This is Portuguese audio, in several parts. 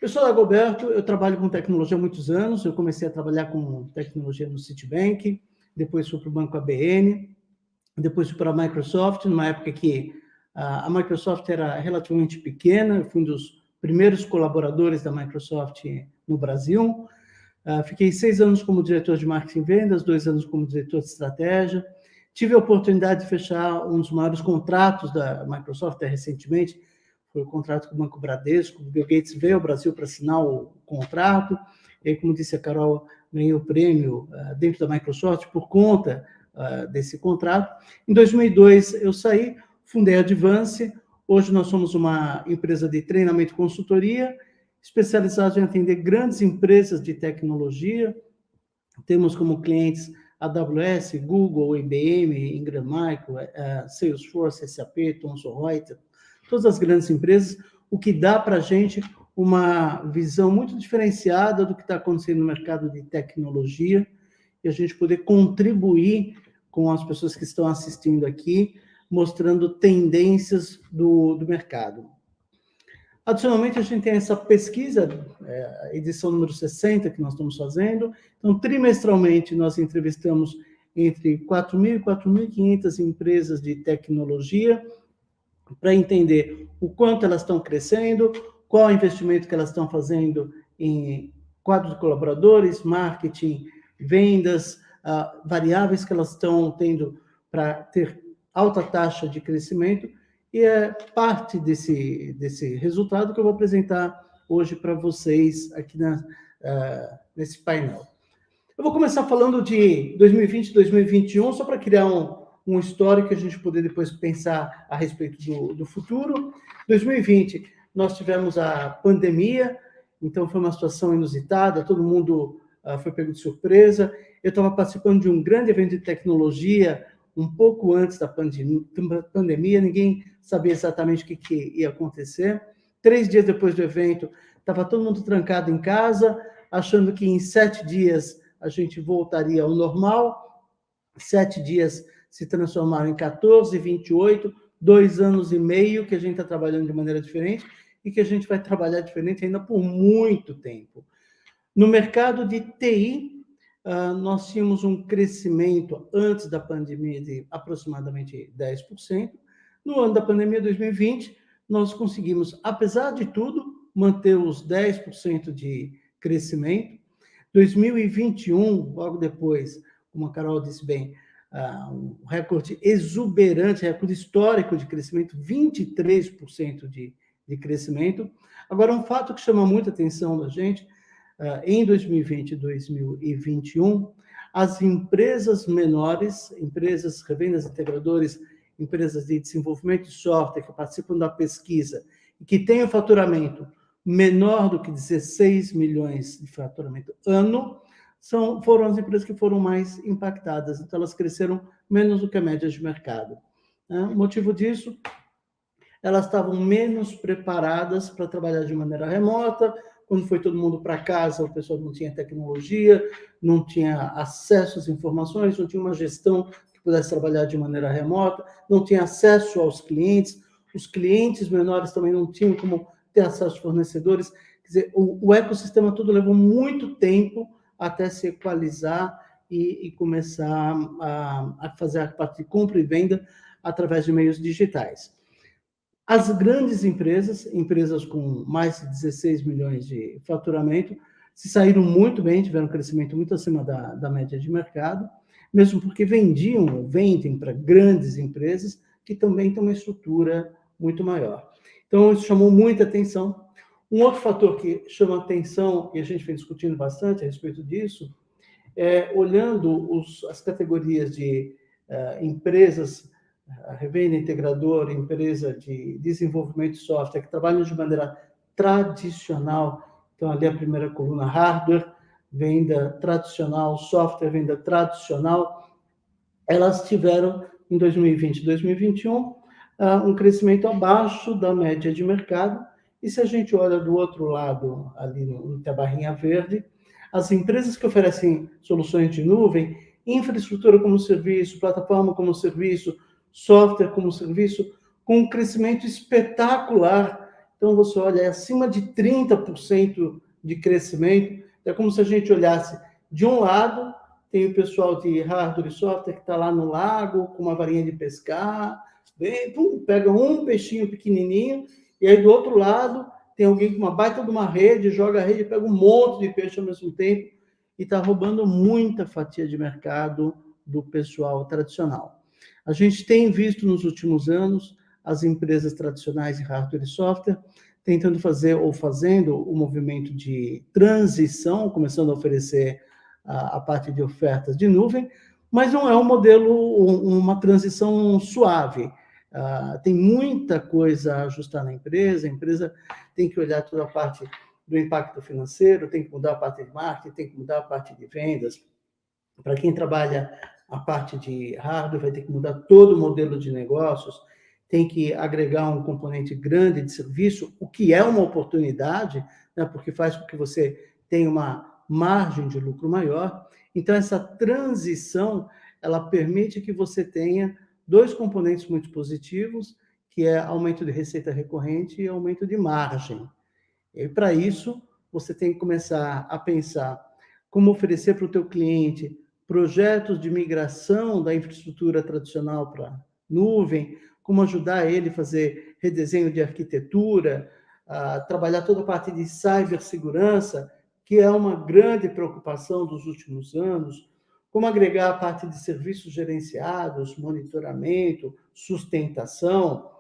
Eu sou Dagoberto, eu trabalho com tecnologia há muitos anos. Eu comecei a trabalhar com tecnologia no Citibank, depois fui para o Banco ABN, depois fui para a Microsoft, numa época que a Microsoft era relativamente pequena. Eu fui um dos primeiros colaboradores da Microsoft no Brasil. Fiquei 6 anos como diretor de marketing e vendas, 2 anos como diretor de estratégia. Tive a oportunidade de fechar um dos maiores contratos da Microsoft até recentemente, foi o contrato com o Banco Bradesco. O Bill Gates veio ao Brasil para assinar o contrato, e, como disse a Carol, ganhei o prêmio dentro da Microsoft por conta desse contrato. Em 2002, eu saí, fundei a Advance. Hoje nós somos uma empresa de treinamento e consultoria, especializados em atender grandes empresas de tecnologia. Temos como clientes AWS, Google, IBM, Ingram Micro, Salesforce, SAP, Thomson Reuters, todas as grandes empresas, o que dá para a gente uma visão muito diferenciada do que está acontecendo no mercado de tecnologia, e a gente poder contribuir com as pessoas que estão assistindo aqui, mostrando tendências do mercado. Adicionalmente, a gente tem essa pesquisa, edição número 60, que nós estamos fazendo. Então, trimestralmente, nós entrevistamos entre 4.000 e 4.500 empresas de tecnologia para entender o quanto elas estão crescendo, qual o investimento que elas estão fazendo em quadro de colaboradores, marketing, vendas, variáveis que elas estão tendo para ter alta taxa de crescimento. E é parte desse resultado que eu vou apresentar hoje para vocês aqui nesse painel. Eu vou começar falando de 2020 e 2021, só para criar um histórico que a gente poder depois pensar a respeito do futuro. 2020, nós tivemos a pandemia, então foi uma situação inusitada, todo mundo foi pego de surpresa. Eu estava participando de um grande evento de tecnologia um pouco antes da pandemia, ninguém sabia exatamente o que ia acontecer. 3 dias depois do evento, estava todo mundo trancado em casa, achando que em 7 dias a gente voltaria ao normal. 7 dias se transformaram em 14, 28, 2 anos e meio que a gente está trabalhando de maneira diferente e que a gente vai trabalhar diferente ainda por muito tempo. No mercado de TI, nós tínhamos um crescimento antes da pandemia de aproximadamente 10%. No ano da pandemia 2020, nós conseguimos, apesar de tudo, manter os 10% de crescimento. 2021, logo depois, como a Carol disse bem, um recorde exuberante, recorde histórico de crescimento, 23% de crescimento. Agora, um fato que chama muita atenção da gente, em 2020 e 2021, as empresas menores, empresas, revendas integradores, empresas de desenvolvimento de software que participam da pesquisa e que têm o faturamento menor do que 16 milhões de faturamento ano, foram as empresas que foram mais impactadas. Então, elas cresceram menos do que a média de mercado. O motivo disso, elas estavam menos preparadas para trabalhar de maneira remota. Quando foi todo mundo para casa, o pessoal não tinha tecnologia, não tinha acesso às informações, não tinha uma gestão que pudesse trabalhar de maneira remota, não tinha acesso aos clientes, os clientes menores também não tinham como ter acesso aos fornecedores. Quer dizer, o ecossistema todo levou muito tempo até se equalizar e começar a fazer a parte de compra e venda através de meios digitais. As grandes empresas com mais de 16 milhões de faturamento, se saíram muito bem, tiveram um crescimento muito acima da média de mercado, mesmo porque vendem para grandes empresas que também têm uma estrutura muito maior. Então, isso chamou muita atenção. Um outro fator que chama atenção, e a gente vem discutindo bastante a respeito disso, é olhando as categorias de empresas, a revenda integradora, empresa de desenvolvimento de software, que trabalham de maneira tradicional. Então, ali a primeira coluna, hardware, venda tradicional, software, venda tradicional. Elas tiveram, em 2020 e 2021, um crescimento abaixo da média de mercado. E se a gente olha do outro lado, ali na barrinha verde, as empresas que oferecem soluções de nuvem, infraestrutura como serviço, plataforma como serviço, software como serviço, com um crescimento espetacular Então, você olha, é acima de 30% de crescimento. É como se a gente olhasse, de um lado, tem o pessoal de hardware e software que está lá no lago, com uma varinha de pescar, vem, pum, pega um peixinho pequenininho, e aí do outro lado tem alguém com uma baita de uma rede, joga a rede, pega um monte de peixe ao mesmo tempo, e está roubando muita fatia de mercado do pessoal tradicional. A gente tem visto nos últimos anos as empresas tradicionais de hardware e software tentando fazer ou fazendo o movimento de transição, começando a oferecer a parte de ofertas de nuvem, mas não é um modelo, uma transição suave. Tem muita coisa a ajustar na empresa, a empresa tem que olhar toda a parte do impacto financeiro, tem que mudar a parte de marketing, tem que mudar a parte de vendas. Para quem trabalha a parte de hardware, vai ter que mudar todo o modelo de negócios, tem que agregar um componente grande de serviço, o que é uma oportunidade, né, porque faz com que você tenha uma margem de lucro maior. Então, essa transição, ela permite que você tenha dois componentes muito positivos, que é aumento de receita recorrente e aumento de margem. E para isso, você tem que começar a pensar como oferecer para o teu cliente projetos de migração da infraestrutura tradicional para nuvem, como ajudar ele a fazer redesenho de arquitetura, a trabalhar toda a parte de cibersegurança, que é uma grande preocupação dos últimos anos, como agregar a parte de serviços gerenciados, monitoramento, sustentação,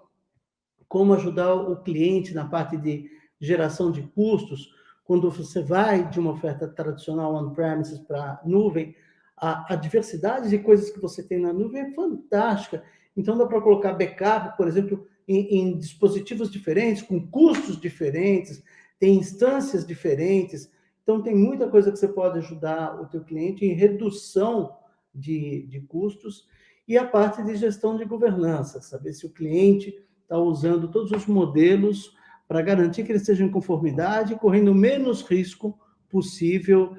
como ajudar o cliente na parte de geração de custos. Quando você vai de uma oferta tradicional on-premises para nuvem, a diversidade de coisas que você tem na nuvem é fantástica. Então, dá para colocar backup, por exemplo, em dispositivos diferentes, com custos diferentes, tem instâncias diferentes. Então, tem muita coisa que você pode ajudar o teu cliente em redução de custos. E a parte de gestão de governança, saber se o cliente está usando todos os modelos para garantir que ele esteja em conformidade, correndo o menos risco possível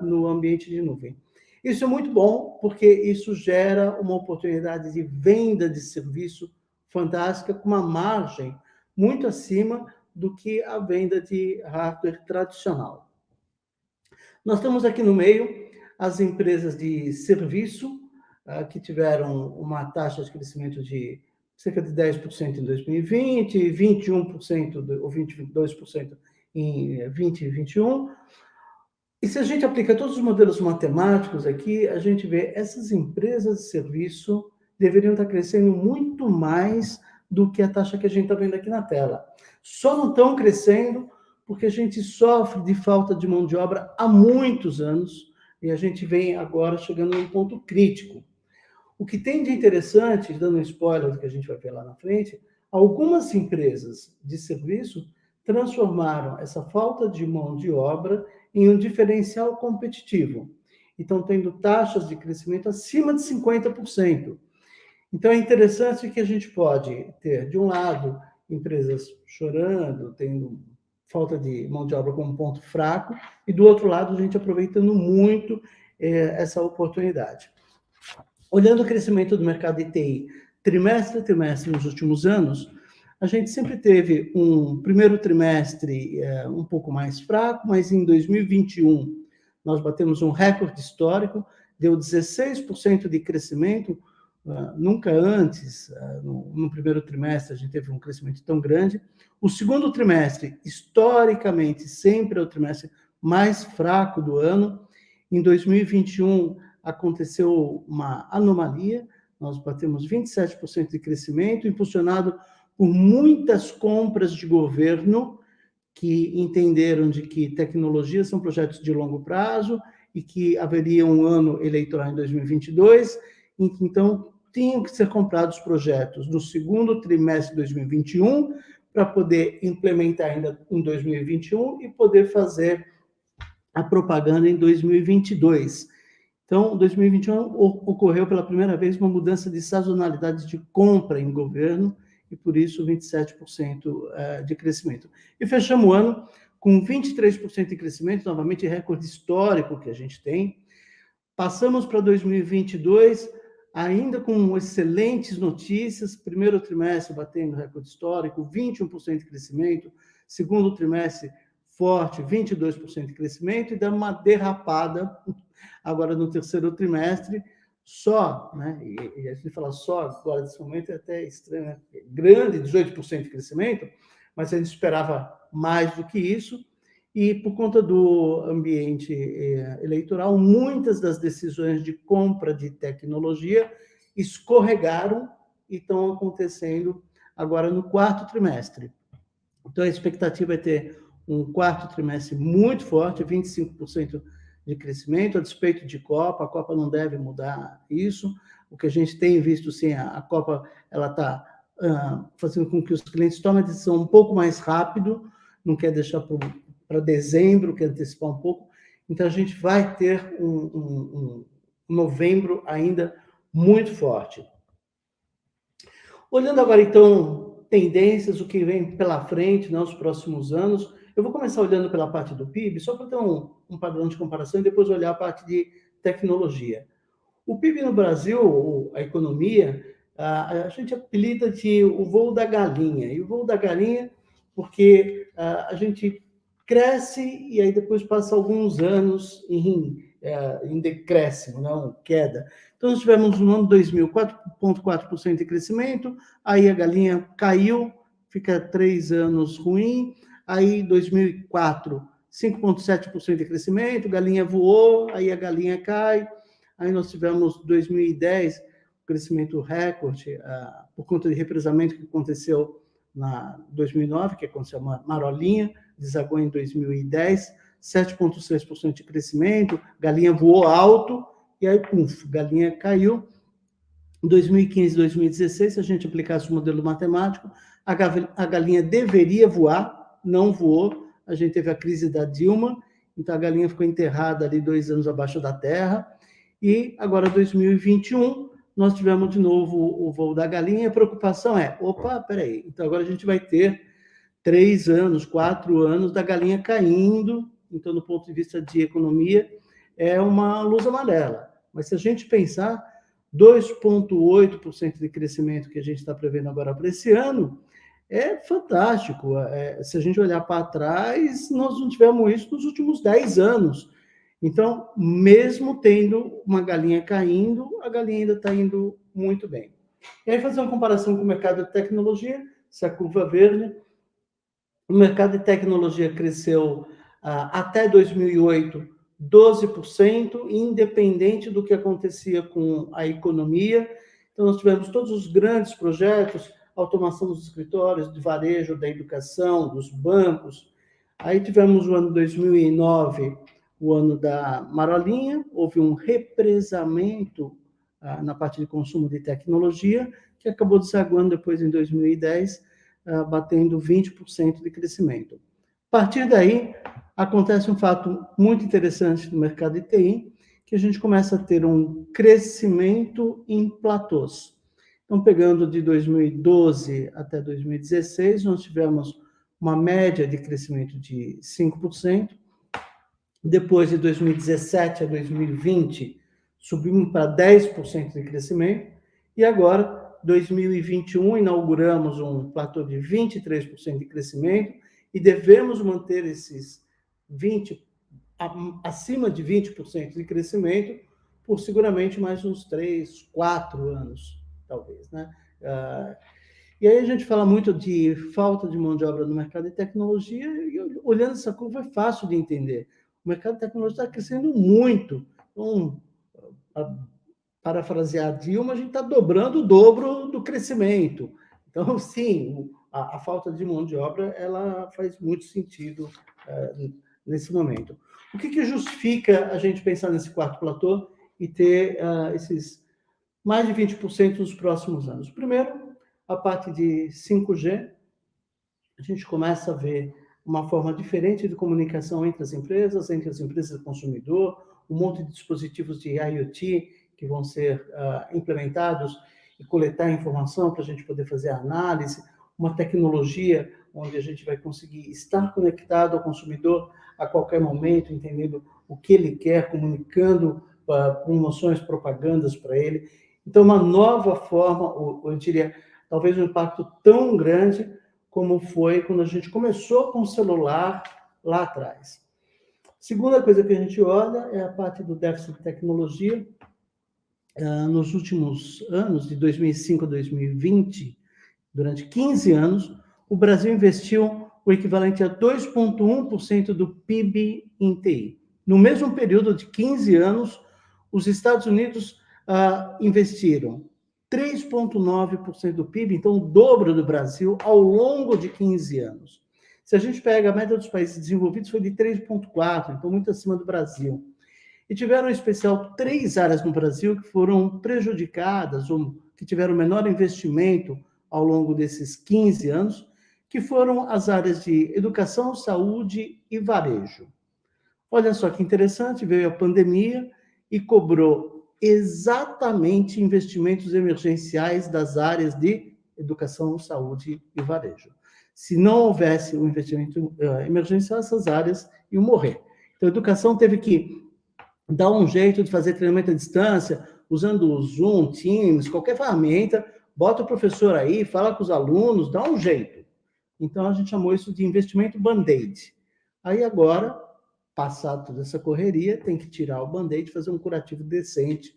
no ambiente de nuvem. Isso é muito bom, porque isso gera uma oportunidade de venda de serviço fantástica, com uma margem muito acima do que a venda de hardware tradicional. Nós temos aqui no meio as empresas de serviço, que tiveram uma taxa de crescimento de cerca de 10% em 2020, 21% ou 22% em 2021. E se a gente aplica todos os modelos matemáticos aqui, a gente vê essas empresas de serviço deveriam estar crescendo muito mais do que a taxa que a gente está vendo aqui na tela. Só não estão crescendo porque a gente sofre de falta de mão de obra há muitos anos e a gente vem agora chegando num ponto crítico. O que tem de interessante, dando um spoiler do que a gente vai ver lá na frente, algumas empresas de serviço transformaram essa falta de mão de obra em um diferencial competitivo. Então, tendo taxas de crescimento acima de 50%. Então, é interessante que a gente pode ter, de um lado, empresas chorando, tendo falta de mão de obra como ponto fraco, e do outro lado, a gente aproveitando muito essa oportunidade. Olhando o crescimento do mercado de TI, trimestre a trimestre nos últimos anos, a gente sempre teve um primeiro trimestre um pouco mais fraco, mas em 2021 nós batemos um recorde histórico, deu 16% de crescimento, nunca antes, no primeiro trimestre, a gente teve um crescimento tão grande. O segundo trimestre, historicamente, sempre é o trimestre mais fraco do ano. Em 2021, aconteceu uma anomalia, nós batemos 27% de crescimento, impulsionado por muitas compras de governo que entenderam de que tecnologias são projetos de longo prazo e que haveria um ano eleitoral em 2022, e que, então, tinham que ser comprados projetos no segundo trimestre de 2021 para poder implementar ainda em 2021 e poder fazer a propaganda em 2022. Então, em 2021, ocorreu pela primeira vez uma mudança de sazonalidade de compra em governo, e por isso 27% de crescimento. E fechamos o ano com 23% de crescimento, novamente recorde histórico que a gente tem. Passamos para 2022, ainda com excelentes notícias, primeiro trimestre batendo recorde histórico, 21% de crescimento, segundo trimestre forte, 22% de crescimento, e dá uma derrapada agora no terceiro trimestre, só, né? E a gente fala só agora nesse momento é até estranho, né? Grande, 18% de crescimento, mas a gente esperava mais do que isso, e por conta do ambiente eleitoral, muitas das decisões de compra de tecnologia escorregaram e estão acontecendo agora no quarto trimestre. Então, a expectativa é ter um quarto trimestre muito forte, 25% de crescimento, a despeito de Copa. A Copa não deve mudar isso. O que a gente tem visto, sim, a Copa ela está fazendo com que os clientes tomem a decisão um pouco mais rápido, não quer deixar para dezembro, quer antecipar um pouco. Então, a gente vai ter um novembro ainda muito forte. Olhando agora, então, tendências, o que vem pela frente nos próximos anos, eu vou começar olhando pela parte do PIB, só para ter um padrão de comparação, e depois olhar a parte de tecnologia. O PIB no Brasil, a economia, a gente apelida de o voo da galinha. E o voo da galinha, porque a gente cresce e aí depois passa alguns anos em decréscimo, não, queda. Então, nós tivemos no ano 2000 4,4% de crescimento, aí a galinha caiu, fica 3 anos ruim, aí 2004, 5,7% de crescimento, galinha voou, aí a galinha cai, aí nós tivemos 2010, crescimento recorde, por conta de represamento que aconteceu na 2009, que aconteceu uma marolinha, desagou em 2010, 7,6% de crescimento, galinha voou alto, e aí, galinha caiu. Em 2015, 2016, se a gente aplicasse o modelo matemático, a galinha deveria voar, não voou, a gente teve a crise da Dilma, então a galinha ficou enterrada ali 2 anos abaixo da terra, e agora, 2021, nós tivemos de novo o voo da galinha, a preocupação é, peraí, então agora a gente vai ter 3 anos, 4 anos da galinha caindo, então, do ponto de vista de economia, é uma luz amarela. Mas se a gente pensar, 2,8% de crescimento que a gente está prevendo agora para esse ano, é fantástico. Se a gente olhar para trás, nós não tivemos isso nos últimos 10 anos. Então, mesmo tendo uma galinha caindo, a galinha ainda está indo muito bem. E aí, fazer uma comparação com o mercado de tecnologia, essa curva verde, o mercado de tecnologia cresceu até 2008 12%, independente do que acontecia com a economia. Então, nós tivemos todos os grandes projetos, automação dos escritórios, de varejo, da educação, dos bancos. Aí tivemos o ano 2009, o ano da marolinha, houve um represamento na parte de consumo de tecnologia, que acabou desaguando depois em 2010, batendo 20% de crescimento. A partir daí, acontece um fato muito interessante no mercado de TI, que a gente começa a ter um crescimento em platôs. Então, pegando de 2012 até 2016, nós tivemos uma média de crescimento de 5%. Depois, de 2017 a 2020, subimos para 10% de crescimento. E agora, 2021, inauguramos um platô de 23% de crescimento e devemos manter esses acima de 20% de crescimento por seguramente mais uns 3, 4 anos, talvez, né? E aí a gente fala muito de falta de mão de obra no mercado de tecnologia, e olhando essa curva é fácil de entender. O mercado de tecnologia está crescendo muito. Então, parafrasear Dilma, a gente está dobrando o dobro do crescimento. Então, sim, a falta de mão de obra ela faz muito sentido nesse momento. O que justifica a gente pensar nesse quarto platô e ter esses mais de 20% nos próximos anos? Primeiro, a parte de 5G, a gente começa a ver uma forma diferente de comunicação entre as empresas e o consumidor, um monte de dispositivos de IoT que vão ser implementados e coletar informação para a gente poder fazer a análise, uma tecnologia onde a gente vai conseguir estar conectado ao consumidor a qualquer momento, entendendo o que ele quer, comunicando promoções, propagandas para ele. Então, uma nova forma, eu diria, talvez um impacto tão grande como foi quando a gente começou com o celular lá atrás. Segunda coisa que a gente olha é a parte do déficit de tecnologia. Nos últimos anos, de 2005 a 2020, durante 15 anos, o Brasil investiu o equivalente a 2,1% do PIB em TI. No mesmo período de 15 anos, os Estados Unidos investiram 3,9% do PIB, então o dobro do Brasil, ao longo de 15 anos. Se a gente pega a média dos países desenvolvidos, foi de 3,4%, então muito acima do Brasil. E tiveram, em especial, 3 áreas no Brasil que foram prejudicadas, ou que tiveram menor investimento ao longo desses 15 anos, que foram as áreas de educação, saúde e varejo. Olha só que interessante, veio a pandemia e cobrou exatamente investimentos emergenciais das áreas de educação, saúde e varejo. Se não houvesse o investimento emergencial, essas áreas iam morrer. Então, a educação teve que dar um jeito de fazer treinamento à distância, usando o Zoom, Teams, qualquer ferramenta, bota o professor aí, fala com os alunos, dá um jeito. Então, a gente chamou isso de investimento Band-Aid. Aí, agora, passado toda essa correria, tem que tirar o Band-Aid e fazer um curativo decente.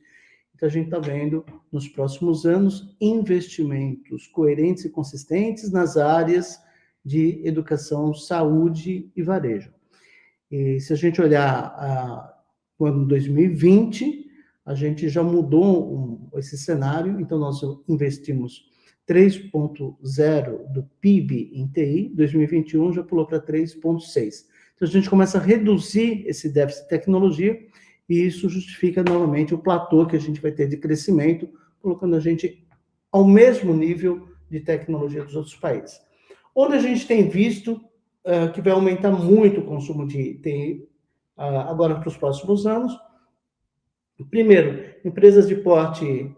Então, a gente está vendo, nos próximos anos, investimentos coerentes e consistentes nas áreas de educação, saúde e varejo. E se a gente olhar o ano 2020, a gente já mudou esse cenário, então nós investimos 3,0% do PIB em TI, 2021 já pulou para 3,6%. Então a gente começa a reduzir esse déficit de tecnologia e isso justifica novamente o platô que a gente vai ter de crescimento, colocando a gente ao mesmo nível de tecnologia dos outros países. Onde a gente tem visto que vai aumentar muito o consumo de TI agora para os próximos anos. Primeiro, empresas de porte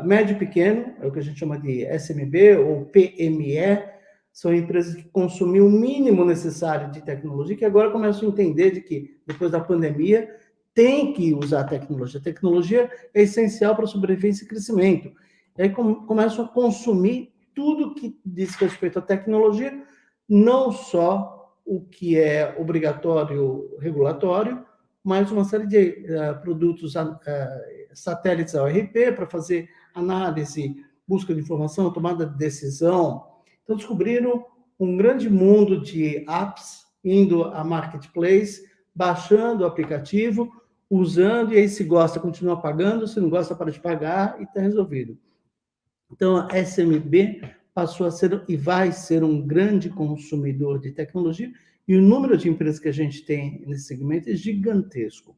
médio e pequeno, é o que a gente chama de SMB ou PME, são empresas que consumem o mínimo necessário de tecnologia, que agora começam a entender de que, depois da pandemia, tem que usar a tecnologia. A tecnologia é essencial para a sobrevivência e crescimento. E aí começam a consumir tudo que diz respeito à tecnologia, não só o que é obrigatório regulatório, mas uma série de produtos satélites ORP para fazer análise, busca de informação, tomada de decisão. Então, descobriram um grande mundo de apps, indo a marketplace, baixando o aplicativo, usando, e aí se gosta, continua pagando, se não gosta, para de pagar, e está resolvido. Então, a SMB passou a ser e vai ser um grande consumidor de tecnologia, e o número de empresas que a gente tem nesse segmento é gigantesco.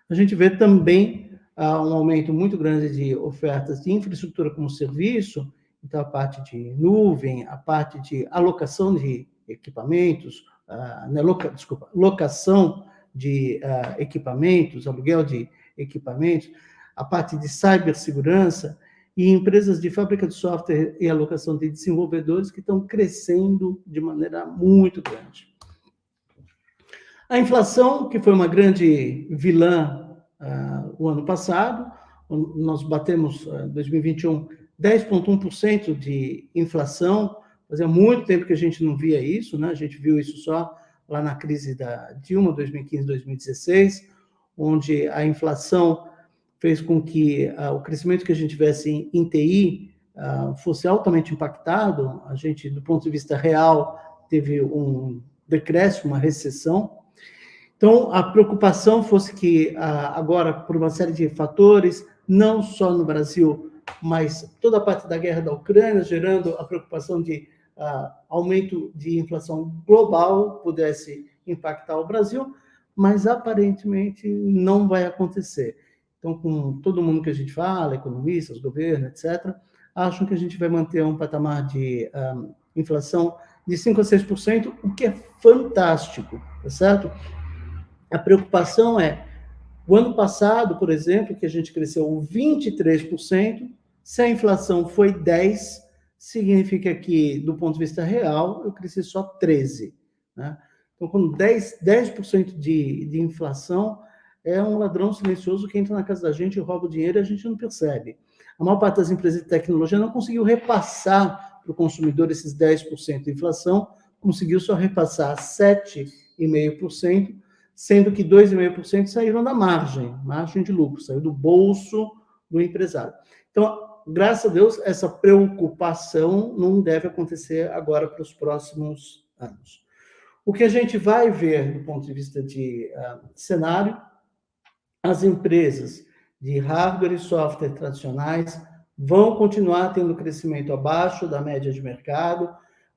A gente vê também um aumento muito grande de ofertas de infraestrutura como serviço, então a parte de nuvem, a parte de alocação de equipamentos, locação de equipamentos, aluguel de equipamentos, a parte de cibersegurança, e empresas de fábrica de software e alocação de desenvolvedores que estão crescendo de maneira muito grande. A inflação, que foi uma grande vilã o ano passado, nós batemos, em 2021, 10,1% de inflação, fazia muito tempo que a gente não via isso, né? A gente viu isso só lá na crise da Dilma, 2015, 2016, onde a inflação fez com que o crescimento que a gente tivesse em TI fosse altamente impactado. A gente, do ponto de vista real, teve um decréscimo, uma recessão. Então, a preocupação fosse que, agora, por uma série de fatores, não só no Brasil, mas toda a parte da guerra da Ucrânia, gerando a preocupação de aumento de inflação global, pudesse impactar o Brasil, mas aparentemente não vai acontecer. Então, com todo mundo que a gente fala, economistas, governo, etc., acham que a gente vai manter um patamar de inflação de 5% a 6%, o que é fantástico, tá certo? A preocupação é, o ano passado, por exemplo, que a gente cresceu 23%, se a inflação foi 10%, significa que, do ponto de vista real, eu cresci só 13%. Né? Então, com 10% de inflação, é um ladrão silencioso que entra na casa da gente e rouba o dinheiro e a gente não percebe. a maior parte das empresas de tecnologia não conseguiu repassar para o consumidor esses 10% de inflação, conseguiu só repassar 7,5%, sendo que 2,5% saíram da margem de lucro, saiu do bolso do empresário. Então, graças a Deus, essa preocupação não deve acontecer agora para os próximos anos. O que a gente vai ver do ponto de vista de cenário, as empresas de hardware e software tradicionais vão continuar tendo crescimento abaixo da média de mercado,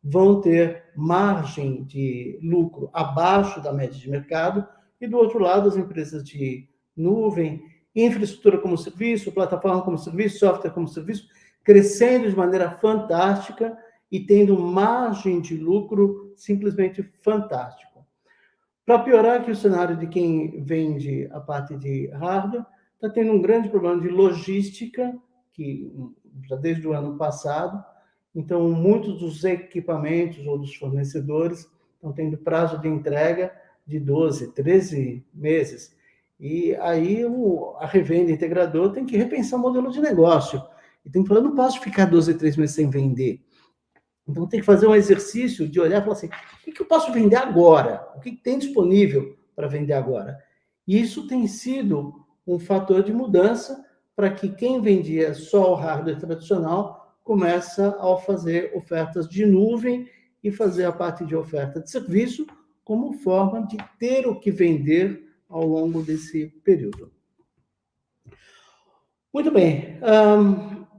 vão ter margem de lucro abaixo da média de mercado, e do outro lado, as empresas de nuvem, infraestrutura como serviço, plataforma como serviço, software como serviço, crescendo de maneira fantástica e tendo margem de lucro simplesmente fantástico. Para piorar aqui o cenário de quem vende a parte de hardware, está tendo um grande problema de logística, que já desde o ano passado, então muitos dos equipamentos ou dos fornecedores estão tendo prazo de entrega de 12, 13 meses. E aí a revenda integrador tem que repensar o modelo de negócio. E tem que falar, não posso ficar 12, 13 meses sem vender. Então tem que fazer um exercício de olhar e falar assim, o que eu posso vender agora? O que tem disponível para vender agora? E isso tem sido um fator de mudança para que quem vendia só o hardware tradicional começa a fazer ofertas de nuvem e fazer a parte de oferta de serviço como forma de ter o que vender ao longo desse período. Muito bem.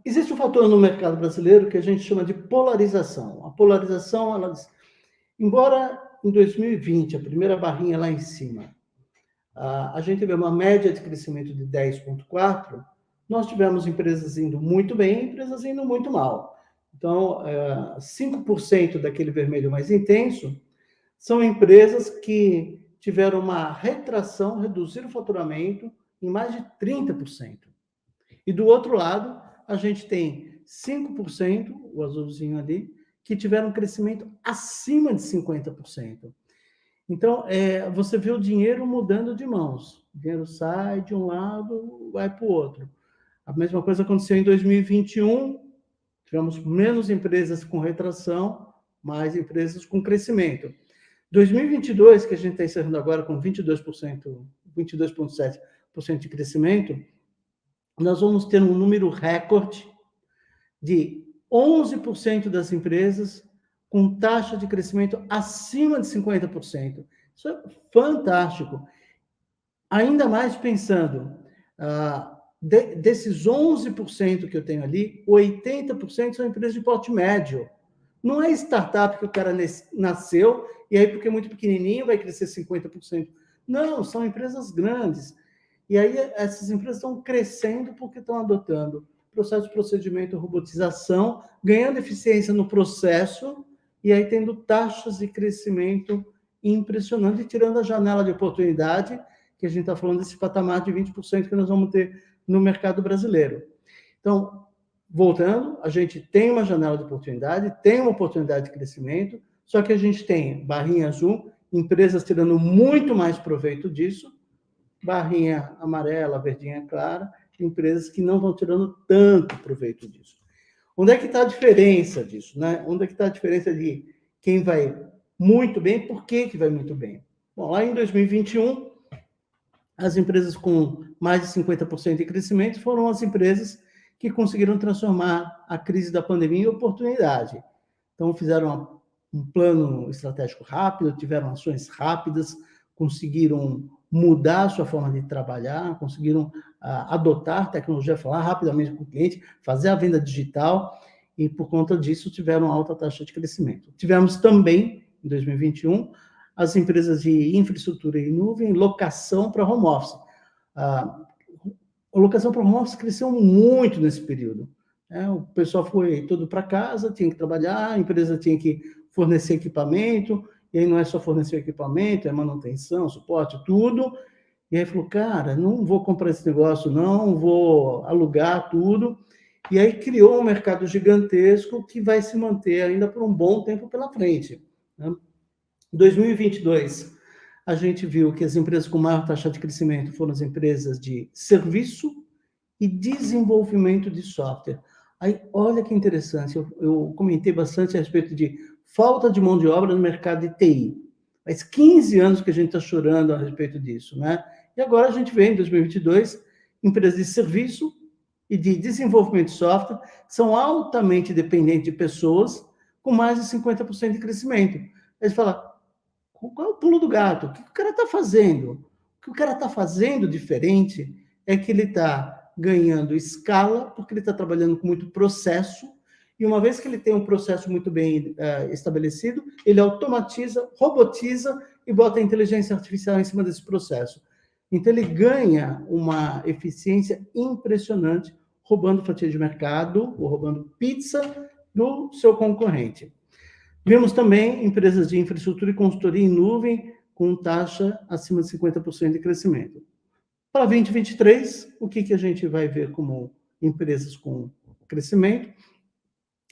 Existe um fator no mercado brasileiro que a gente chama de polarização. A polarização, embora em 2020, a primeira barrinha lá em cima, a gente teve uma média de crescimento de 10,4%, nós tivemos empresas indo muito bem e empresas indo muito mal. Então, 5% daquele vermelho mais intenso são empresas que tiveram uma retração, reduziram o faturamento em mais de 30%. E do outro lado, a gente tem 5%, o azulzinho ali, que tiveram um crescimento acima de 50%. Então, você vê o dinheiro mudando de mãos. O dinheiro sai de um lado, vai para o outro. A mesma coisa aconteceu em 2021, tivemos menos empresas com retração, mais empresas com crescimento. 2022, que a gente está encerrando agora com 22,7% de crescimento, nós vamos ter um número recorde de 11% das empresas com taxa de crescimento acima de 50%. Isso é fantástico. Ainda mais pensando, desses 11% que eu tenho ali, 80% são empresas de porte médio. Não é startup que o cara nasceu e aí, porque é muito pequenininho, vai crescer 50%. Não, são empresas grandes. E aí, essas empresas estão crescendo porque estão adotando processo de procedimento, robotização, ganhando eficiência no processo e aí tendo taxas de crescimento impressionantes e tirando a janela de oportunidade, que a gente está falando desse patamar de 20% que nós vamos ter no mercado brasileiro. Então, voltando, a gente tem uma janela de oportunidade, tem uma oportunidade de crescimento, só que a gente tem barrinha azul, empresas tirando muito mais proveito disso, barrinha amarela, verdinha clara, empresas que não estão tirando tanto proveito disso. Onde é que está a diferença disso, né? Onde é que está a diferença de quem vai muito bem, por que vai muito bem? Bom, lá em 2021, as empresas com mais de 50% de crescimento foram as empresas que conseguiram transformar a crise da pandemia em oportunidade. Então, fizeram um plano estratégico rápido, tiveram ações rápidas, conseguiram mudar a sua forma de trabalhar, conseguiram adotar tecnologia, falar rapidamente com o cliente, fazer a venda digital, e por conta disso tiveram alta taxa de crescimento. Tivemos também, em 2021, as empresas de infraestrutura e nuvem, locação para home office. A locação para home office cresceu muito nesse período. O pessoal foi todo para casa, tinha que trabalhar, a empresa tinha que fornecer equipamento, e aí não é só fornecer equipamento, é manutenção, suporte, tudo. E aí falou, cara, não vou comprar esse negócio, não, vou alugar tudo. E aí criou um mercado gigantesco que vai se manter ainda por um bom tempo pela frente. Em 2022, a gente viu que as empresas com maior taxa de crescimento foram as empresas de serviço e desenvolvimento de software. Aí, olha que interessante, eu comentei bastante a respeito de falta de mão de obra no mercado de TI. Faz 15 anos que a gente está chorando a respeito disso, né? E agora a gente vê, em 2022, empresas de serviço e de desenvolvimento de software são altamente dependentes de pessoas com mais de 50% de crescimento. Aí você fala, qual é o pulo do gato? O que o cara está fazendo? O que o cara está fazendo diferente é que ele está ganhando escala, porque ele está trabalhando com muito processo, e uma vez que ele tem um processo muito bem estabelecido, ele automatiza, robotiza e bota a inteligência artificial em cima desse processo. Então, ele ganha uma eficiência impressionante, roubando fatia de mercado, ou roubando pizza do seu concorrente. Vemos também empresas de infraestrutura e consultoria em nuvem com taxa acima de 50% de crescimento. Para 2023, o que a gente vai ver como empresas com crescimento?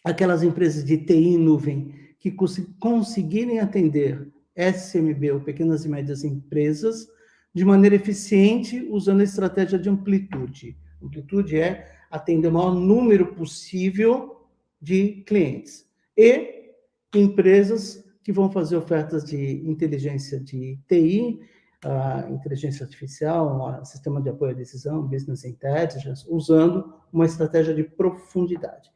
Aquelas empresas de TI em nuvem que conseguirem atender SMB, ou pequenas e médias empresas, de maneira eficiente, usando a estratégia de amplitude. Amplitude é atender o maior número possível de clientes. E empresas que vão fazer ofertas de inteligência de TI, inteligência artificial, sistema de apoio à decisão, business intelligence, usando uma estratégia de profundidade.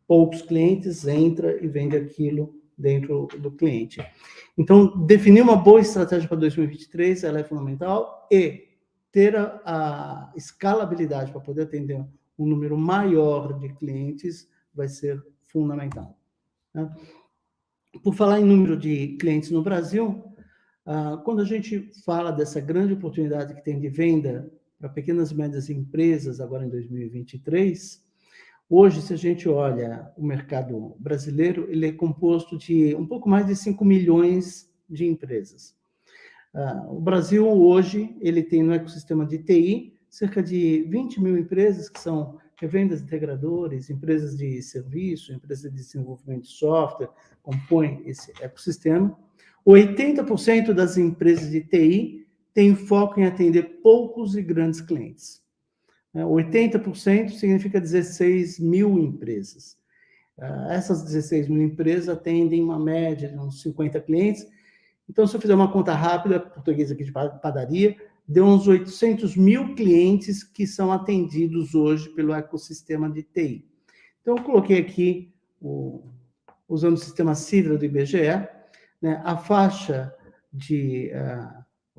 Poucos clientes, entra e vende aquilo dentro do cliente. Então, definir uma boa estratégia para 2023, ela é fundamental, e ter a escalabilidade para poder atender um número maior de clientes vai ser fundamental. Né? Por falar em número de clientes no Brasil, quando a gente fala dessa grande oportunidade que tem de venda para pequenas e médias empresas agora em 2023, hoje, se a gente olha o mercado brasileiro, ele é composto de um pouco mais de 5 milhões de empresas. O Brasil, hoje, ele tem no ecossistema de TI cerca de 20 mil empresas, que são revendas integradores, empresas de serviço, empresas de desenvolvimento de software, compõem esse ecossistema. 80% das empresas de TI têm foco em atender poucos e grandes clientes. 80% significa 16 mil empresas. Essas 16 mil empresas atendem uma média de uns 50 clientes. Então, se eu fizer uma conta rápida, português aqui de padaria, deu uns 800 mil clientes que são atendidos hoje pelo ecossistema de TI. Então, eu coloquei aqui, usando o sistema Sidra do IBGE, né, a faixa de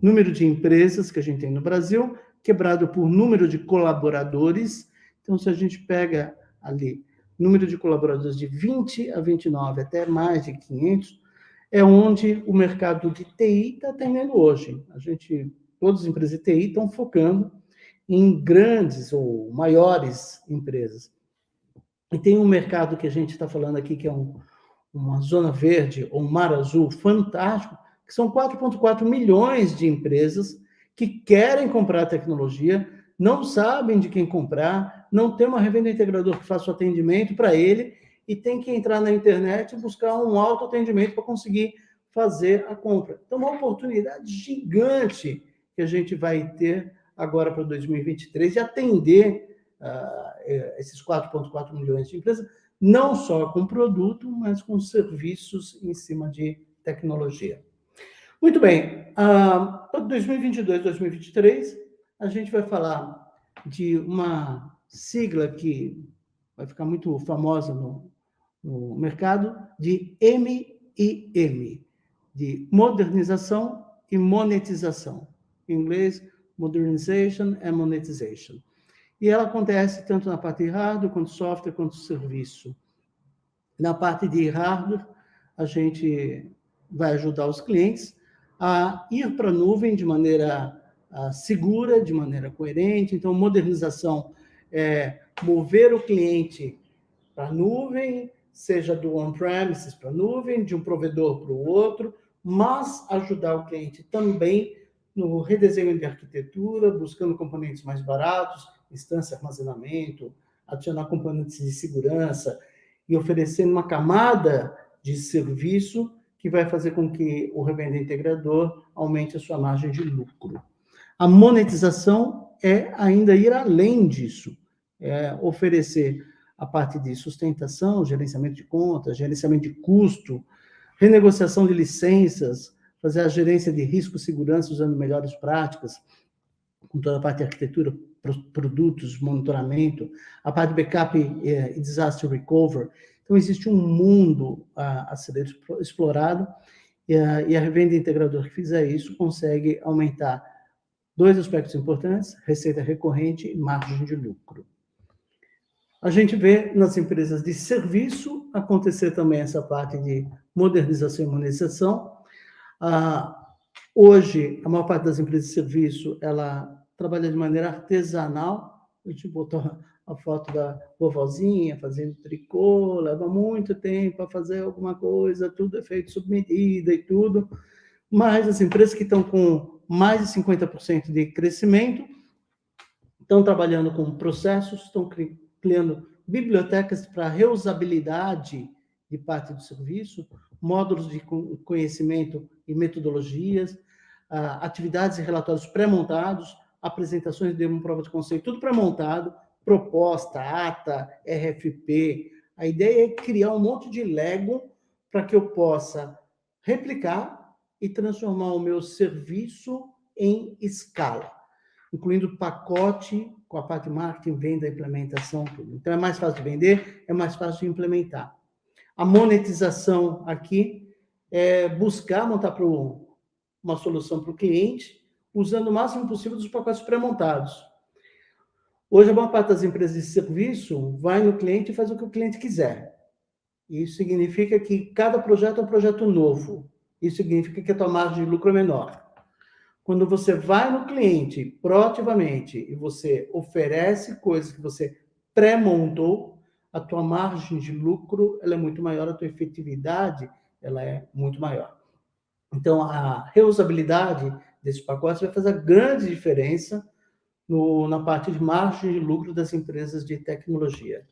número de empresas que a gente tem no Brasil, quebrado por número de colaboradores. Então, se a gente pega ali número de colaboradores de 20 a 29, até mais de 500, é onde o mercado de TI está atendendo hoje. Todas as empresas de TI estão focando em grandes ou maiores empresas. E tem um mercado que a gente está falando aqui, que é uma zona verde, ou um mar azul fantástico, que são 4,4 milhões de empresas que querem comprar tecnologia, não sabem de quem comprar, não tem uma revenda integrador que faça o atendimento para ele, e tem que entrar na internet e buscar um autoatendimento para conseguir fazer a compra. Então, uma oportunidade gigante que a gente vai ter agora para 2023 de atender esses 4,4 milhões de empresas, não só com produto, mas com serviços em cima de tecnologia. Muito bem, para 2022, 2023, a gente vai falar de uma sigla que vai ficar muito famosa no mercado, de MIM, de modernização e monetização. Em inglês, modernization and monetization. E ela acontece tanto na parte de hardware, quanto software, quanto serviço. Na parte de hardware, a gente vai ajudar os clientes a ir para a nuvem de maneira segura, de maneira coerente. Então, modernização é mover o cliente para a nuvem, seja do on-premises para a nuvem, de um provedor para o outro, mas ajudar o cliente também no redesenho de arquitetura, buscando componentes mais baratos, instância, armazenamento, adicionar componentes de segurança e oferecendo uma camada de serviço que vai fazer com que o revendedor integrador aumente a sua margem de lucro. A monetização é ainda ir além disso, oferecer a parte de sustentação, gerenciamento de contas, gerenciamento de custo, renegociação de licenças, fazer a gerência de risco e segurança usando melhores práticas, com toda a parte de arquitetura, produtos, monitoramento, a parte de backup e disaster recovery. Então, existe um mundo a ser explorado, e a revenda integradora que fizer isso consegue aumentar dois aspectos importantes: receita recorrente e margem de lucro. A gente vê nas empresas de serviço acontecer também essa parte de modernização e monetização. Hoje, a maior parte das empresas de serviço, ela trabalha de maneira artesanal. Eu te botou a foto da vovozinha fazendo tricô, leva muito tempo para fazer alguma coisa, tudo é feito sob medida e tudo. Mas as empresas que estão com mais de 50% de crescimento estão trabalhando com processos, estão criando bibliotecas para reusabilidade de parte do serviço, módulos de conhecimento e metodologias, atividades e relatórios pré-montados, apresentações de uma prova de conceito, tudo pré-montado, proposta, ata, RFP. A ideia é criar um monte de Lego para que eu possa replicar e transformar o meu serviço em escala, incluindo pacote com a parte de marketing, venda, implementação, tudo. Então, é mais fácil de vender, é mais fácil de implementar. A monetização aqui é buscar montar uma solução para o cliente, usando o máximo possível dos pacotes pré-montados. Hoje, a maior parte das empresas de serviço vai no cliente e faz o que o cliente quiser. Isso significa que cada projeto é um projeto novo. Isso significa que a tua margem de lucro é menor. Quando você vai no cliente proativamente e você oferece coisas que você pré-montou, a tua margem de lucro ela é muito maior, a tua efetividade ela é muito maior. Então, a reusabilidade desse pacote vai fazer grande diferença na parte de margem de lucro das empresas de tecnologia.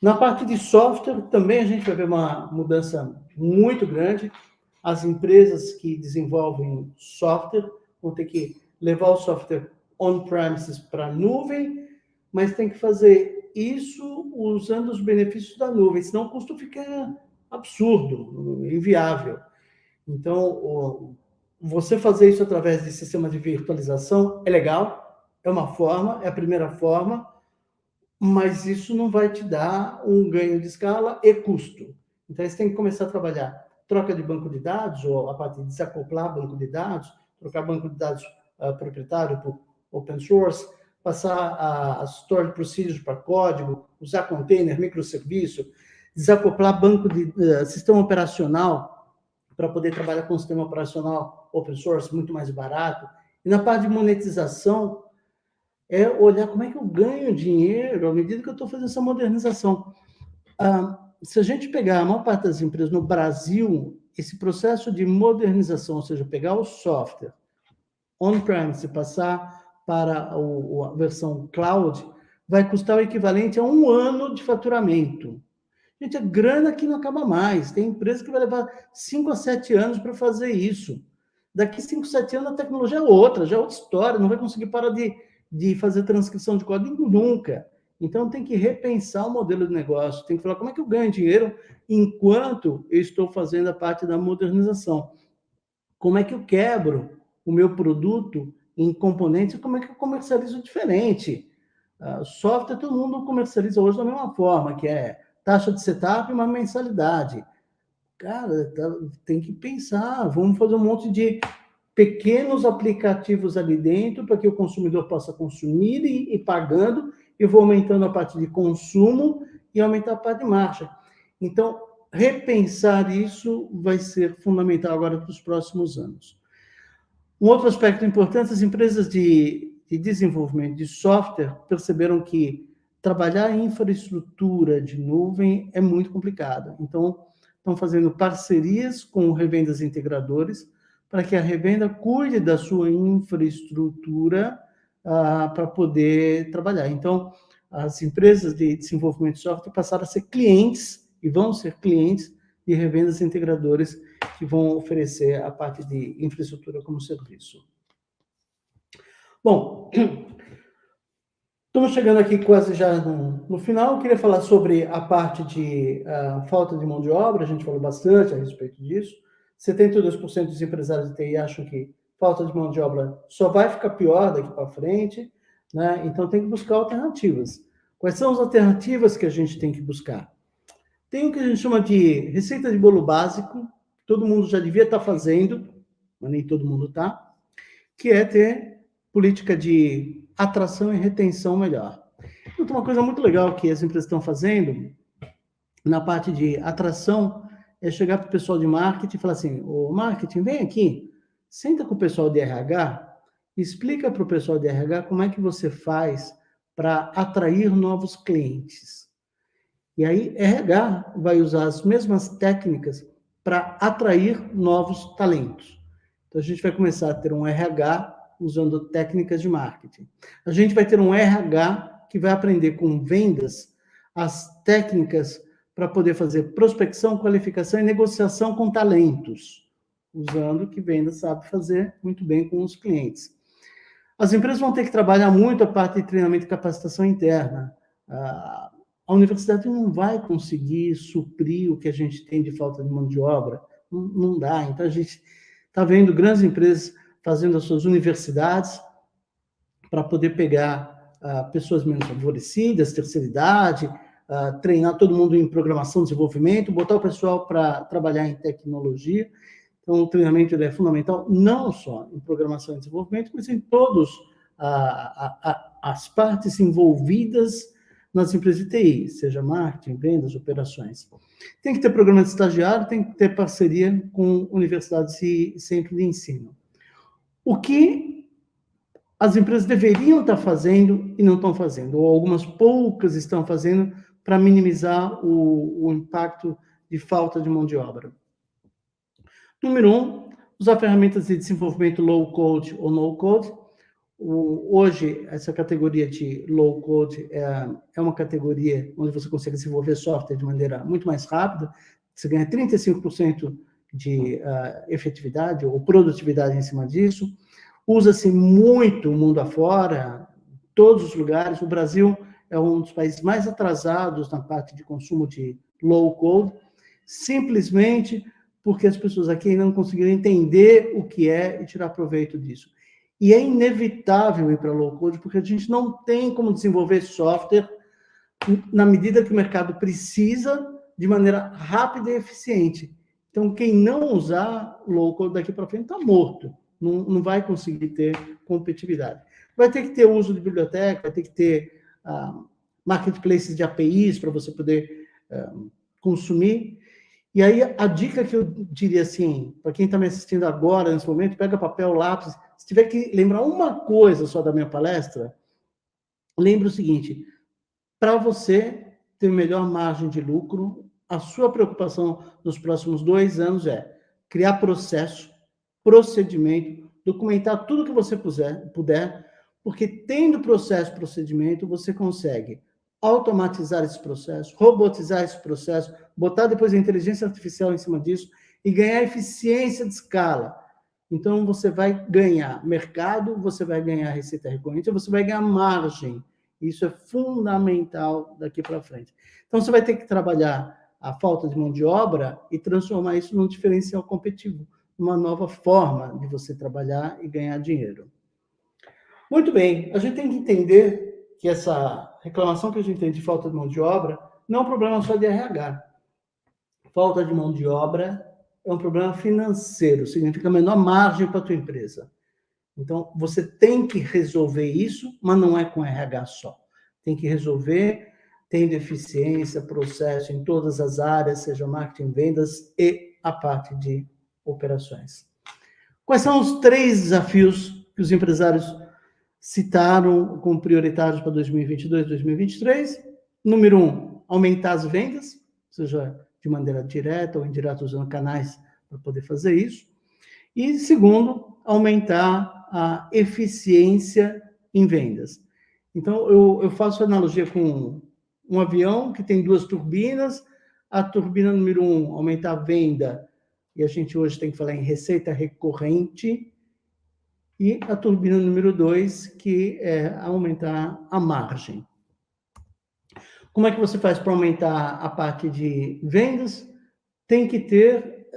Na parte de software, também a gente vai ver uma mudança muito grande. As empresas que desenvolvem software vão ter que levar o software on-premises para a nuvem, mas tem que fazer isso usando os benefícios da nuvem, senão o custo fica absurdo, inviável. Então, você fazer isso através de sistema de virtualização é legal, é uma forma, é a primeira forma, mas isso não vai te dar um ganho de escala e custo. Então, você tem que começar a trabalhar troca de banco de dados, ou a parte de desacoplar banco de dados, trocar banco de dados proprietário por open source, passar a storage procedures para código, usar container, microserviço, desacoplar banco de sistema operacional para poder trabalhar com o sistema operacional open source muito mais barato. E na parte de monetização, é olhar como é que eu ganho dinheiro à medida que eu estou fazendo essa modernização. Se a gente pegar a maior parte das empresas no Brasil, esse processo de modernização, ou seja, pegar o software on-premise e passar para a versão cloud, vai custar o equivalente a 1 ano de faturamento. Gente, a grana aqui não acaba mais. Tem empresa que vai levar 5 a 7 anos para fazer isso. Daqui 5, 7 anos a tecnologia é outra, já é outra história, não vai conseguir parar de fazer transcrição de código nunca. Então, tem que repensar o modelo de negócio, tem que falar como é que eu ganho dinheiro enquanto eu estou fazendo a parte da modernização. Como é que eu quebro o meu produto em componentes e como é que eu comercializo diferente. Software todo mundo comercializa hoje da mesma forma, que é taxa de setup e uma mensalidade. Cara, tem que pensar, vamos fazer um monte de pequenos aplicativos ali dentro para que o consumidor possa consumir e pagando, e vou aumentando a parte de consumo e aumentar a parte de marcha. Então, repensar isso vai ser fundamental agora para os próximos anos. Um outro aspecto importante, as empresas de desenvolvimento de software perceberam que trabalhar em infraestrutura de nuvem é muito complicado. Então, estão fazendo parcerias com revendas integradores para que a revenda cuide da sua infraestrutura para poder trabalhar. Então, as empresas de desenvolvimento de software passaram a ser clientes e vão ser clientes de revendas integradoras que vão oferecer a parte de infraestrutura como serviço. Bom, Estamos chegando aqui quase já no final. Eu queria falar sobre a parte de falta de mão de obra. A gente falou bastante a respeito disso. 72% dos empresários de TI acham que falta de mão de obra só vai ficar pior daqui para frente, né? Então tem que buscar alternativas. Quais são as alternativas que a gente tem que buscar? Tem o que a gente chama de receita de bolo básico, todo mundo já devia estar fazendo, mas nem todo mundo está, que é ter política de atração e retenção melhor. Então, uma coisa muito legal que as empresas estão fazendo na parte de atração é chegar para o pessoal de marketing e falar assim: ô marketing, vem aqui, senta com o pessoal de RH, explica para o pessoal de RH como é que você faz para atrair novos clientes. E aí, RH vai usar as mesmas técnicas para atrair novos talentos. Então, a gente vai começar a ter um RH usando técnicas de marketing. A gente vai ter um RH que vai aprender com vendas as técnicas para poder fazer prospecção, qualificação e negociação com talentos, usando o que vendas sabe fazer muito bem com os clientes. As empresas vão ter que trabalhar muito a parte de treinamento e capacitação interna. A universidade não vai conseguir suprir o que a gente tem de falta de mão de obra. Não dá. Então, a gente está vendo grandes empresas fazendo as suas universidades para poder pegar pessoas menos favorecidas, terceira idade, treinar todo mundo em programação, desenvolvimento, botar o pessoal para trabalhar em tecnologia. Então, o treinamento é fundamental, não só em programação e desenvolvimento, mas em todas as partes envolvidas nas empresas de TI, seja marketing, vendas, operações. Tem que ter programa de estagiário, tem que ter parceria com universidades e centro de ensino. O que as empresas deveriam estar fazendo e não estão fazendo, ou algumas poucas estão fazendo para minimizar o impacto de falta de mão de obra. Número 1, usar ferramentas de desenvolvimento low-code ou no-code. Hoje, essa categoria de low-code é uma categoria onde você consegue desenvolver software de maneira muito mais rápida, você ganha 35% de efetividade ou produtividade em cima disso. Usa-se muito o mundo afora, todos os lugares. O Brasil é um dos países mais atrasados na parte de consumo de low-code, simplesmente porque as pessoas aqui ainda não conseguiram entender o que é e tirar proveito disso. E é inevitável ir para low-code, porque a gente não tem como desenvolver software na medida que o mercado precisa, de maneira rápida e eficiente. Então, quem não usar low-code daqui para frente está morto, não vai conseguir ter competitividade. Vai ter que ter uso de biblioteca, vai ter que ter marketplaces de APIs para você poder consumir. E aí, a dica que eu diria assim, para quem está me assistindo agora, nesse momento, pega papel, lápis. Se tiver que lembrar uma coisa só da minha palestra, lembre o seguinte: para você ter melhor margem de lucro, a sua preocupação nos próximos 2 anos é criar processo, procedimento, documentar tudo que você puder, porque tendo processo, procedimento, você consegue automatizar esse processo, robotizar esse processo, botar depois a inteligência artificial em cima disso e ganhar eficiência de escala. Então, você vai ganhar mercado, você vai ganhar receita recorrente, você vai ganhar margem. Isso é fundamental daqui para frente. Então, você vai ter que trabalhar a falta de mão de obra e transformar isso num diferencial competitivo, uma nova forma de você trabalhar e ganhar dinheiro. Muito bem, a gente tem que entender que essa reclamação que a gente tem de falta de mão de obra não é um problema só de RH. Falta de mão de obra é um problema financeiro, significa menor margem para a tua empresa. Então, você tem que resolver isso, mas não é com RH só. Tem que resolver tendo eficiência, processo em todas as áreas, seja marketing, vendas e a parte de operações. Quais são os 3 desafios que os empresários citaram como prioritários para 2022 e 2023? Número 1, aumentar as vendas, seja de maneira direta ou indireta, usando canais para poder fazer isso. E segundo, aumentar a eficiência em vendas. Então, eu faço analogia com um avião que tem 2 turbinas. A turbina número 1, aumentar a venda, e a gente hoje tem que falar em receita recorrente, E a turbina número 2, que é aumentar a margem. Como é que você faz para aumentar a parte de vendas? Tem que ter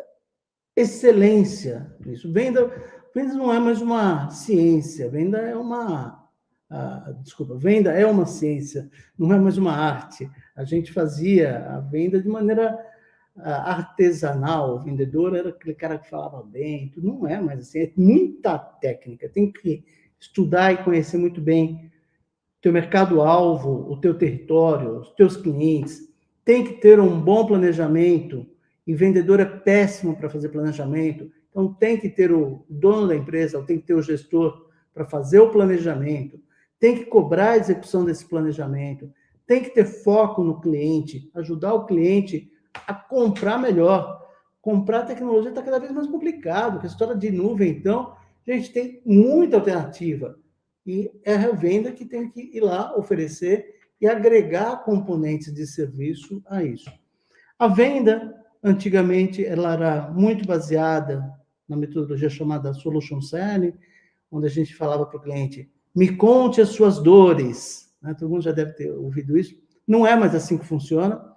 excelência nisso. Vendas não é mais uma ciência, venda é uma ciência, não é mais uma arte. A gente fazia a venda de maneira artesanal, o vendedor era aquele cara que falava bem, não é mais assim, é muita técnica, tem que estudar e conhecer muito bem teu mercado-alvo, o teu território, os teus clientes, tem que ter um bom planejamento, e vendedor é péssimo para fazer planejamento, então tem que ter o dono da empresa, tem que ter o gestor para fazer o planejamento, tem que cobrar a execução desse planejamento, tem que ter foco no cliente, ajudar o cliente a comprar melhor. Comprar tecnologia está cada vez mais complicado, porque a história de nuvem, então, a gente tem muita alternativa. E é a revenda que tem que ir lá oferecer e agregar componentes de serviço a isso. A venda, antigamente, ela era muito baseada na metodologia chamada Solution Selling, onde a gente falava para o cliente, me conte as suas dores. Né? Todo mundo já deve ter ouvido isso. Não é mais assim que funciona.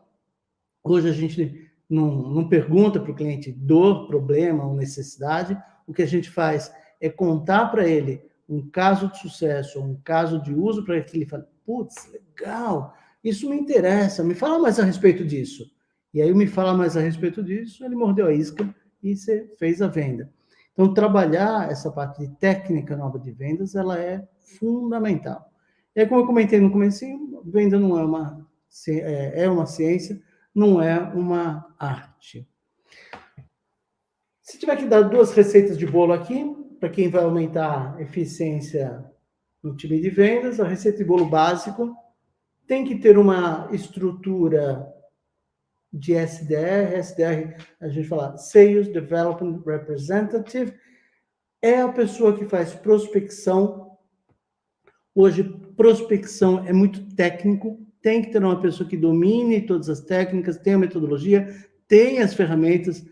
Hoje a gente não pergunta para o cliente dor, problema ou necessidade. O que a gente faz é contar para ele um caso de sucesso, um caso de uso, para que ele fale, putz, legal, isso me interessa, me fala mais a respeito disso. E aí me fala mais a respeito disso, ele mordeu a isca e você fez a venda. Então, trabalhar essa parte de técnica nova de vendas, ela é fundamental. E aí, como eu comentei no começo, venda não é uma ciência, não é uma arte. Se tiver que dar 2 receitas de bolo aqui, para quem vai aumentar a eficiência no time de vendas, a receita de bolo básico tem que ter uma estrutura de SDR. SDR, a gente fala Sales Development Representative, é a pessoa que faz prospecção. Hoje, prospecção é muito técnico, tem que ter uma pessoa que domine todas as técnicas, tenha a metodologia, tenha as ferramentas,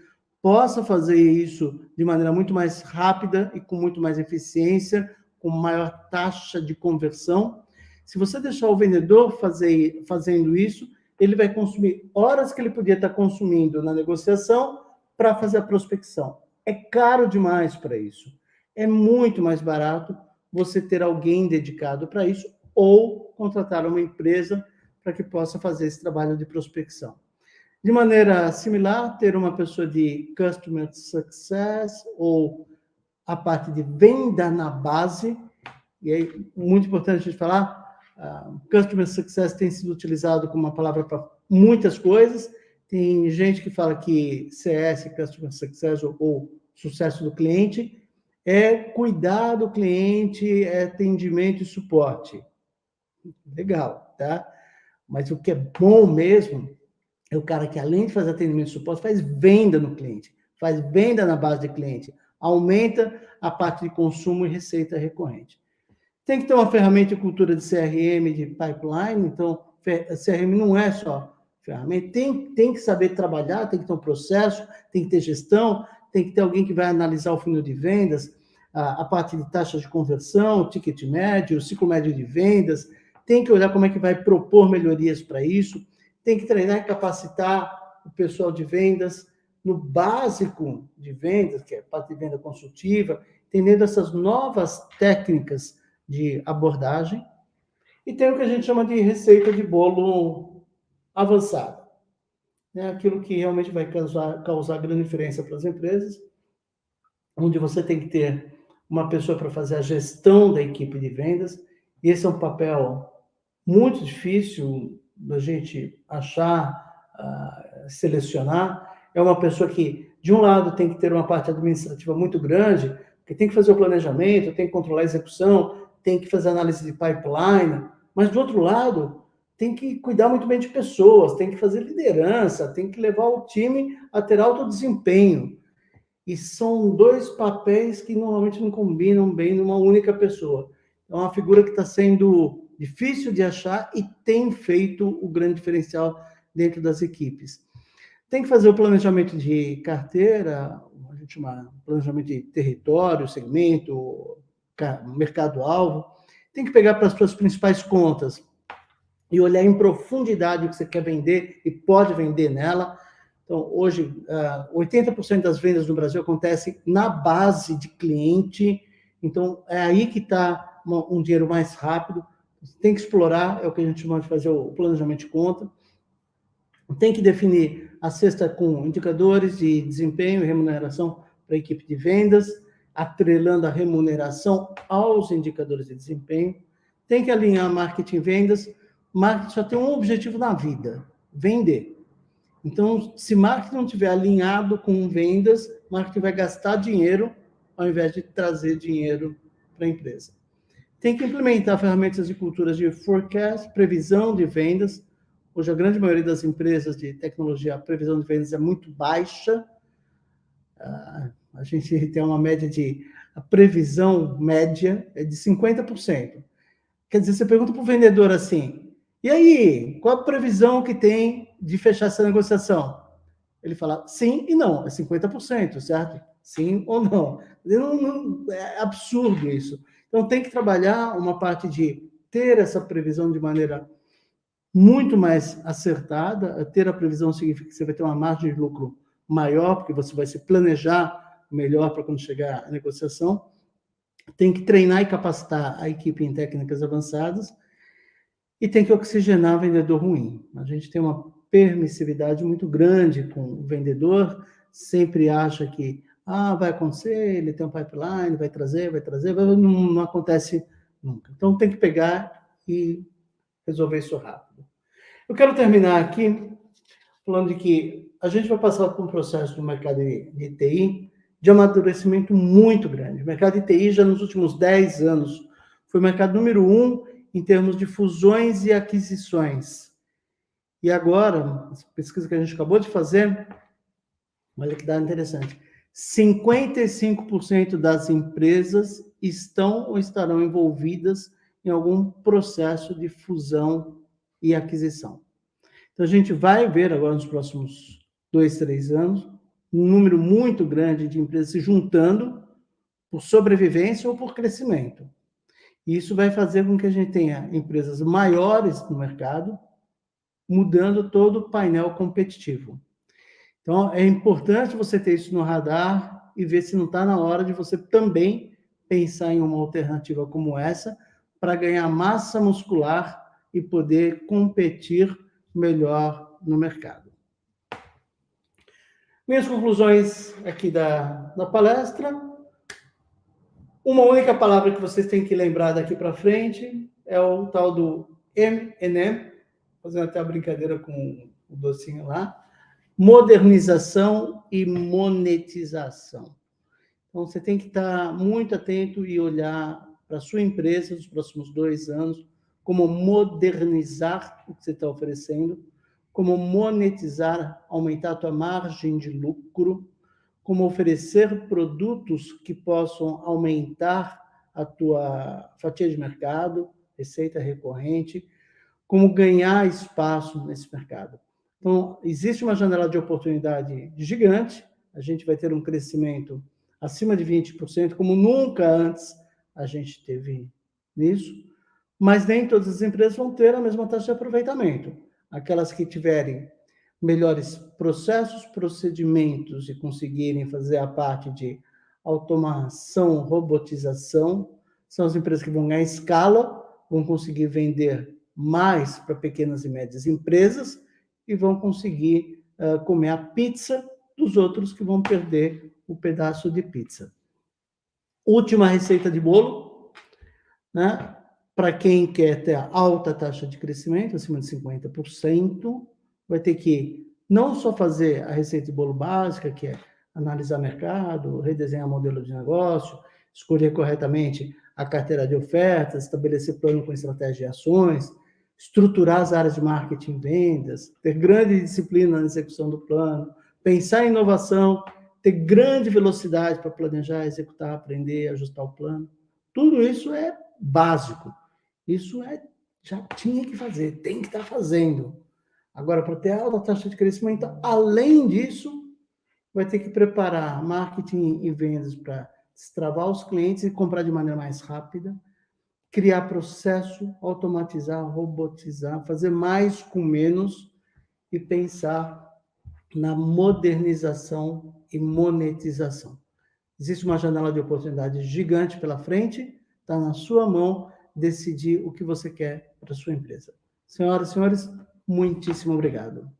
possa fazer isso de maneira muito mais rápida e com muito mais eficiência, com maior taxa de conversão. Se você deixar o vendedor fazendo isso, ele vai consumir horas que ele podia estar consumindo na negociação para fazer a prospecção. É caro demais para isso. É muito mais barato você ter alguém dedicado para isso ou contratar uma empresa para que possa fazer esse trabalho de prospecção. De maneira similar, ter uma pessoa de Customer Success ou a parte de venda na base, e aí, muito importante a gente falar, Customer Success tem sido utilizado como uma palavra para muitas coisas, tem gente que fala que CS, Customer Success, ou sucesso do cliente, é cuidar do cliente, é atendimento e suporte. Legal, tá? Mas o que é bom mesmo é o cara que, além de fazer atendimento e suporte, faz venda no cliente, faz venda na base de cliente, aumenta a parte de consumo e receita recorrente. Tem que ter uma ferramenta de cultura de CRM, de pipeline, então, CRM não é só ferramenta, tem que saber trabalhar, tem que ter um processo, tem que ter gestão, tem que ter alguém que vai analisar o funil de vendas, a parte de taxa de conversão, o ticket médio, o ciclo médio de vendas, tem que olhar como é que vai propor melhorias para isso, tem que treinar e capacitar o pessoal de vendas no básico de vendas, que é a parte de venda consultiva, entendendo essas novas técnicas de abordagem, e tem o que a gente chama de receita de bolo avançada. É aquilo que realmente vai causar grande diferença para as empresas, onde você tem que ter uma pessoa para fazer a gestão da equipe de vendas, e esse é um papel muito difícil da gente achar, selecionar. É uma pessoa que, de um lado, tem que ter uma parte administrativa muito grande, porque tem que fazer o planejamento, tem que controlar a execução, tem que fazer análise de pipeline, mas, do outro lado, tem que cuidar muito bem de pessoas, tem que fazer liderança, tem que levar o time a ter alto desempenho. E são 2 papéis que normalmente não combinam bem numa única pessoa. É uma figura que está sendo difícil de achar e tem feito o grande diferencial dentro das equipes. Tem que fazer o planejamento de carteira, a gente chama planejamento de território, segmento, mercado-alvo, tem que pegar para as suas principais contas e olhar em profundidade o que você quer vender e pode vender nela. Então, hoje, 80% das vendas no Brasil acontecem na base de cliente, então é aí que está um dinheiro mais rápido. Tem que explorar, é o que a gente chama de fazer o planejamento de conta. Tem que definir a cesta com indicadores de desempenho e remuneração para a equipe de vendas, atrelando a remuneração aos indicadores de desempenho. Tem que alinhar marketing e vendas. Marketing só tem um objetivo na vida: vender. Então, se marketing não estiver alinhado com vendas, marketing vai gastar dinheiro ao invés de trazer dinheiro para a empresa. Tem que implementar ferramentas e culturas de forecast, previsão de vendas. Hoje, a grande maioria das empresas de tecnologia, a previsão de vendas é muito baixa. A gente tem uma média a previsão média é de 50%. Quer dizer, você pergunta para o vendedor assim, e aí, qual a previsão que tem de fechar essa negociação? Ele fala sim e não, é 50%, certo? Sim ou não. É absurdo isso. Então, tem que trabalhar uma parte de ter essa previsão de maneira muito mais acertada. Ter a previsão significa que você vai ter uma margem de lucro maior, porque você vai se planejar melhor para quando chegar a negociação. Tem que treinar e capacitar a equipe em técnicas avançadas e tem que oxigenar vendedor ruim. A gente tem uma permissividade muito grande com o vendedor, sempre acha que vai acontecer, ele tem um pipeline, vai trazer, não acontece nunca. Então, tem que pegar e resolver isso rápido. Eu quero terminar aqui falando de que a gente vai passar por um processo no mercado de TI de amadurecimento muito grande. O mercado de TI, já nos últimos 10 anos, foi o mercado número 1 em termos de fusões e aquisições. E agora, essa pesquisa que a gente acabou de fazer, olha que dado interessante, 55% das empresas estão ou estarão envolvidas em algum processo de fusão e aquisição. Então, a gente vai ver agora nos próximos 2, 3 anos um número muito grande de empresas se juntando por sobrevivência ou por crescimento. E isso vai fazer com que a gente tenha empresas maiores no mercado, mudando todo o painel competitivo. Então, é importante você ter isso no radar e ver se não está na hora de você também pensar em uma alternativa como essa para ganhar massa muscular e poder competir melhor no mercado. Minhas conclusões aqui da palestra. Uma única palavra que vocês têm que lembrar daqui para frente é o tal do M&M, fazendo até a brincadeira com o docinho lá, modernização e monetização. Então, você tem que estar muito atento e olhar para a sua empresa nos próximos 2 anos, como modernizar o que você está oferecendo, como monetizar, aumentar a tua margem de lucro, como oferecer produtos que possam aumentar a tua fatia de mercado, receita recorrente, como ganhar espaço nesse mercado. Então, existe uma janela de oportunidade gigante, a gente vai ter um crescimento acima de 20%, como nunca antes a gente teve nisso, mas nem todas as empresas vão ter a mesma taxa de aproveitamento. Aquelas que tiverem melhores processos, procedimentos e conseguirem fazer a parte de automação, robotização, são as empresas que vão ganhar escala, vão conseguir vender mais para pequenas e médias empresas e vão conseguir comer a pizza dos outros que vão perder o pedaço de pizza. Última receita de bolo, né? Para quem quer ter alta taxa de crescimento, acima de 50%, vai ter que não só fazer a receita de bolo básica, que é analisar mercado, redesenhar modelo de negócio, escolher corretamente a carteira de ofertas, estabelecer plano com estratégia e ações, estruturar as áreas de marketing e vendas, ter grande disciplina na execução do plano, pensar em inovação, ter grande velocidade para planejar, executar, aprender, ajustar o plano. Tudo isso é básico. Isso já tinha que fazer, tem que estar fazendo. Agora, para ter alta taxa de crescimento, além disso, vai ter que preparar marketing e vendas para destravar os clientes e comprar de maneira mais rápida, criar processo, automatizar, robotizar, fazer mais com menos e pensar na modernização e monetização. Existe uma janela de oportunidade gigante pela frente, está na sua mão decidir o que você quer para a sua empresa. Senhoras e senhores, muitíssimo obrigado.